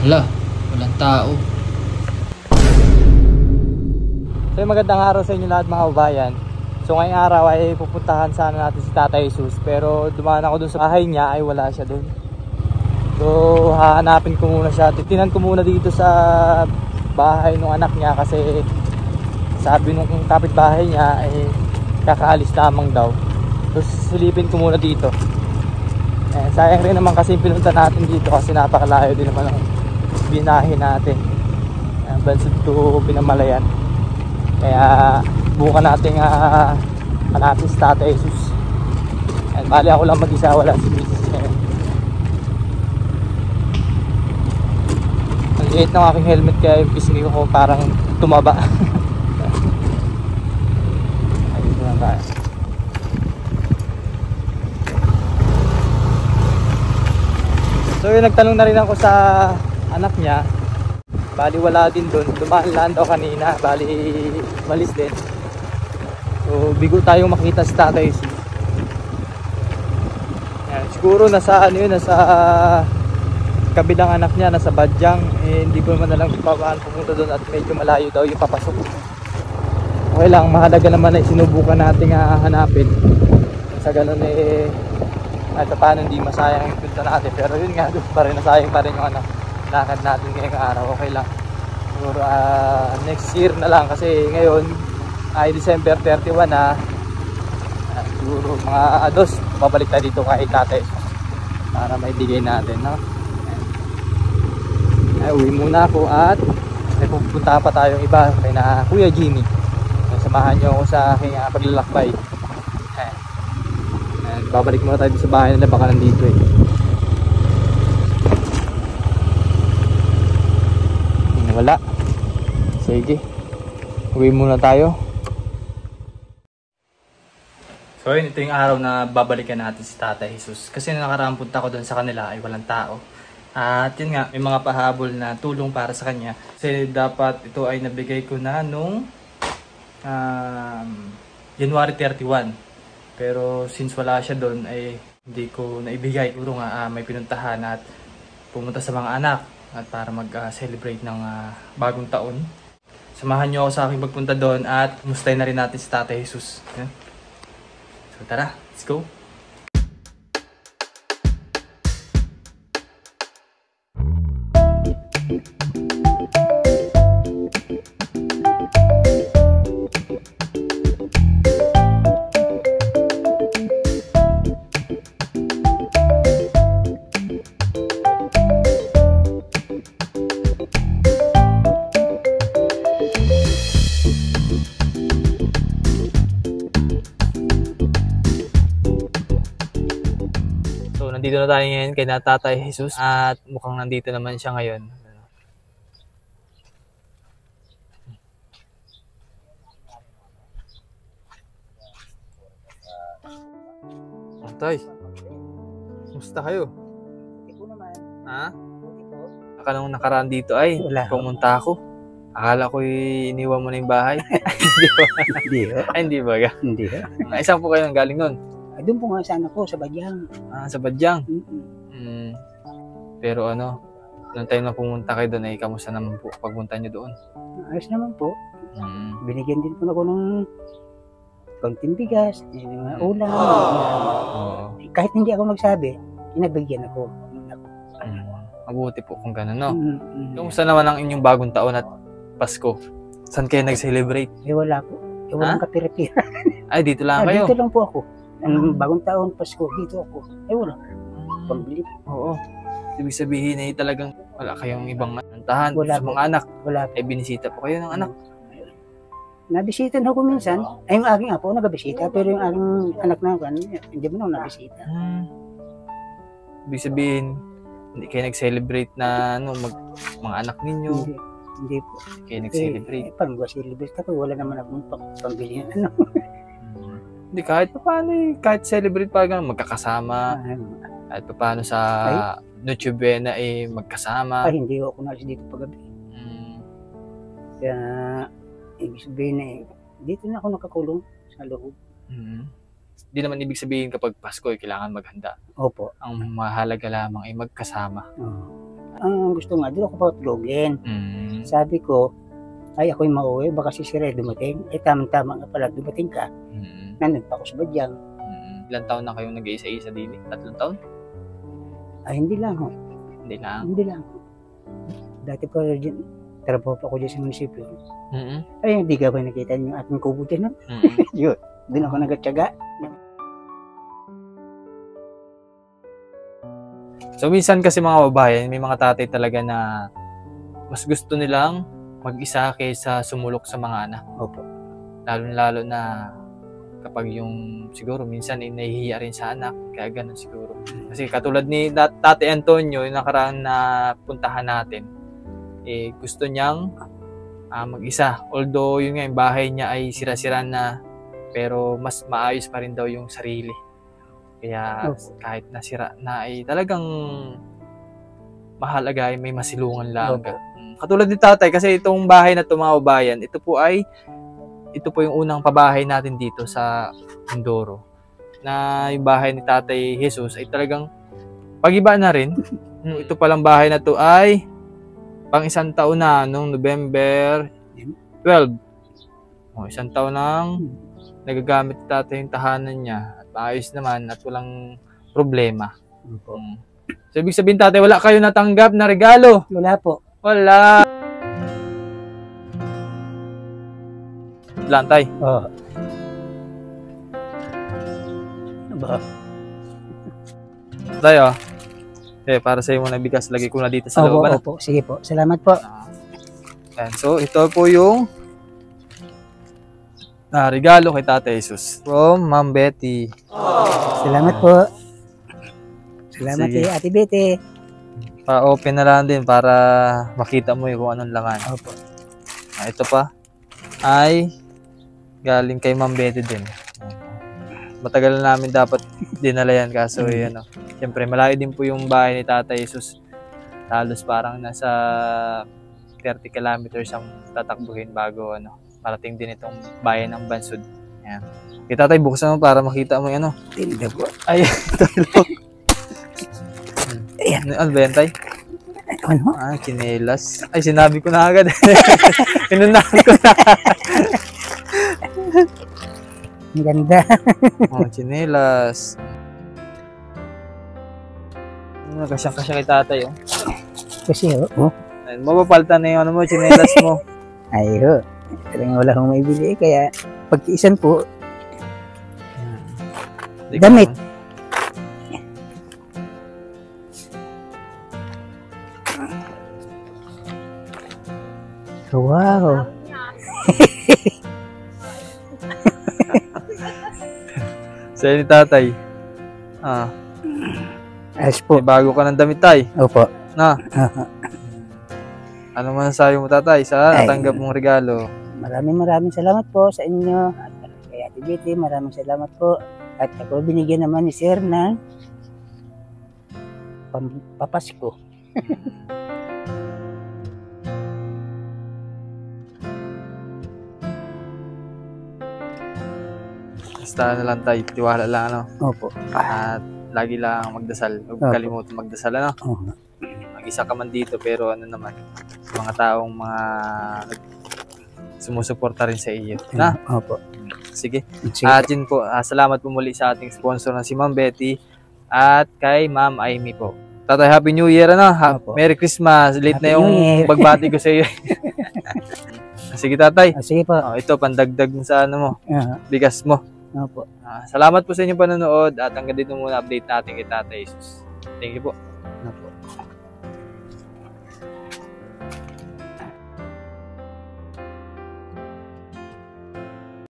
Hala, walang tao. So magandang araw sa inyo lahat mga kabayan. So ngayong araw ay pupuntahan sana natin si Tatay Jesus, pero dumaan ako dun sa bahay niya ay wala siya dun. So hahanapin ko muna siya. Titinan ko muna dito sa bahay ng anak niya kasi sabi nung kapitbahay niya ay kakaalis lamang daw. So silipin ko muna dito. Sayang rin naman kasi pinunta natin dito kasi napakalayo din naman ang binahe natin. Bansod to Pinamalayan. Kaya bukan natin hanapin si Tatay Jesus. Bali ako lang mag-isa, wala si Mrs. Ang liit ng aking helmet kaya yung pisngi ko parang tumaba. Ayun lang tayo. So yun, nagtanong na rin ako sa anak niya. Bali wala din doon, dumaan lang daw kanina, bali malis din. So bigo tayong makita si Tatay Jesus. Yan, siguro nasa ano yun, nasa kabilang anak niya, nasa Badyang. Hindi ko naman nalang papaan pumunta doon at medyo malayo daw yung papasok. Okay lang, mahalaga naman na sinubukan natin hanapin. Sa ganun at paano hindi masayang yung punta natin. Pero yun nga, doon pa rin, nasayang pa rin yung lakad natin ngayong araw. Okay lang, siguro next year na lang kasi ngayon ay December 31 na. Siguro mga ados babalik tayo dito kay Tatay para maibigay natin, no? Uwi muna ako at may pupunta pa tayong iba kay na Kuya Jimmy. Samahan nyo ako sa aking paglalakbay. Babalik muna tayo sa bahay nila, baka nandito wala. Sige, uwi muna tayo. So yun, ito yung araw na babalikan natin si Tatay Jesus. Kasi nakaraang punta ko doon sa kanila ay walang tao. At yun nga, may mga pahabol na tulong para sa kanya. Kasi dapat ito ay nabigay ko na nung January 31. Pero since wala siya doon ay hindi ko naibigay. Puro nga may pinuntahan at pumunta sa mga anak at para mag-celebrate ng bagong taon. Samahan nyo ako sa aking pagpunta doon at mustahin na rin natin si Tatay Jesus. Yan. So tara, let's go! Nandito na tayo ngayon kay Tatay Jesus at mukhang nandito naman siya ngayon. Tay, kumusta kayo? Ha? Baka nung nakaraan dito ay pumunta ako. Akala ko iniwan mo na yung bahay. Hindi ba? Hindi ba? Ay, hindi ba? Hindi ba? Isang po kayo nang galing nun? Doon po nga sana ko sa Badyang. Sa Badyang? Pero ano, nung time na pumunta kayo doon ay kamusta naman po pagpunta nyo doon? Ayos naman po. Binigyan din po ako ng konting bigas, mga ulam. Kahit hindi ako nagsabi, inabigyan ako. Mabuti po kung gano'n, no? Kamusta naman ang inyong bagong taon at Pasko? Saan kayo nag-celebrate? Wala po. Walang kapira-pira. Ay, dito lang kayo? Dito lang po ako. Ang bagong taon, Pasko, dito ako. Wala. Pambili. Oo. Ibig sabihin ay talagang wala kayong ibang nantahan sa mga anak. Wala. Ay binisita po kayo ng anak. Nabisita na ako minsan. Ay, yung aking apo nagabisita. Pero yung aking anak na ako, hindi mo na nabisita. Ibig sabihin, hindi kayo nag-celebrate na mga anak ninyo? Hindi po. Kayo nag-celebrate? Parang celebrate ako. Wala naman akong pambili ng ano. Hindi, kahit paano kahit celebrate pa gano'n, magkakasama. Kahit paano sa Noche Buena magkasama. Ay, hindi ako nalis dito paggabi. Kaya, ibig sabihin dito na ako nakakulong sa loob. Hindi naman ibig sabihin kapag Pasko kailangan maghanda. Opo. Ang mahalaga lamang ay magkasama. ang gusto nga, doon ako patulogin. Sabi ko, ay ako'y mauwi, baka si Sire dumating. Eh tamang-tama nga pala, dumating ka. Nandun pa ako sa badyang. Ilang taon na kayong nag-iisa-isa din? 3 taon? Ay, hindi lang ho. Hindi lang. Hindi lang. Dati pa rin, trabaho pa ako dyan sa munisipyo. Ay, hindi ka ba nakita yung ating kubo din, no? Yun, doon ako nagtyaga. So, minsan kasi mga babayan, may mga tatay talaga na mas gusto nilang mag-isa kaysa sumulok sa mga anak. Opo. Lalo-lalo na kapag yung siguro minsan nahihiya rin sa anak, kaya ganun siguro. Kasi katulad ni Tate Antonio, yung nakaraan na puntahan natin, gusto niyang mag-isa. Although yun nga, yung bahay niya ay sira-sira na, pero mas maayos pa rin daw yung sarili. Kaya kahit nasira na ay talagang mahalaga ay may masilungan lang. Katulad ni tatay, kasi itong bahay na ito mga babayan, ito po yung unang pabahay natin dito sa Mindoro. Na yung bahay ni Tatay Jesus ay talagang pag-iba na rin. Ito palang bahay na to ay pang 1 taon na, noong November 12. 1 taon nang nagagamit ni Tatay yung tahanan niya. At maayos naman at walang problema. So, ibig sabihin, Tatay, wala kayo natanggap na regalo? Wala po. Wala. Lantay. Oo. Ba? Tayo. Para sa iyo muna bigas, lagay ko na dito sa loob. Opo, sige po. Salamat po. So, ito po yung regalo kay Tatay Jesus from Ma'am Betty. Salamat po. Salamat Sige. kay Ate Betty. Pa-open na lang din para makita mo yung kung anong laman. Opo. Ito pa ay galing kay Ma'am Betty din. Matagal na namin dapat dinala yan, kaso yan, siyempre malayo din po yung bahay ni Tatay Jesus. Halos parang nasa 30 kilometers ang tatakbuhin bago marating din itong bayan ng Bansud. Yan. Kaya Tatay, buksan mo para makita mo yung Tinda po. Ay, ito lang. Ayan. Ano ba yan, Tay? Ano? Chinelas. Ay, sinabi ko na agad. Inunahan ko na. Ang ganda. Chinelas. Kasyang-kasya kay Tatay, Kasi, mapapalitan na yung chinelas mo. Ay, talagang wala akong maibili. Kaya, pagtiisan po, damit. Wow. Sa'yo ni Tatay. Ayos po. May bago ka ng damit, Tay. Opo. Na. Ano man sabi mo, Tatay, sa natanggap mong regalo? Maraming salamat po sa inyo. At kay Ate Betty, maraming salamat po. At ako binigyan naman ni Sir ng papasko. Basta na lang, Tay. Tiwala lang, Opo. At lagi lang magdasal. Huwag kalimutan magdasal, Mag-isa ka man dito, pero naman, mga taong sumusuporta rin sa iyo. Opo. Sige. At yun po, salamat po muli sa ating sponsor na si Ma'am Betty at kay Ma'am Amy po. Tatay, Happy New Year, Merry Christmas. Late na yung pagbati ko sa iyo. Sige, Tatay. Sige po. Ito, pandagdag mo sa bigas mo. Opo. Salamat po sa inyong panonood at hanggang dito muna update natin kay Tatay Jesus. Thank you po. Opo.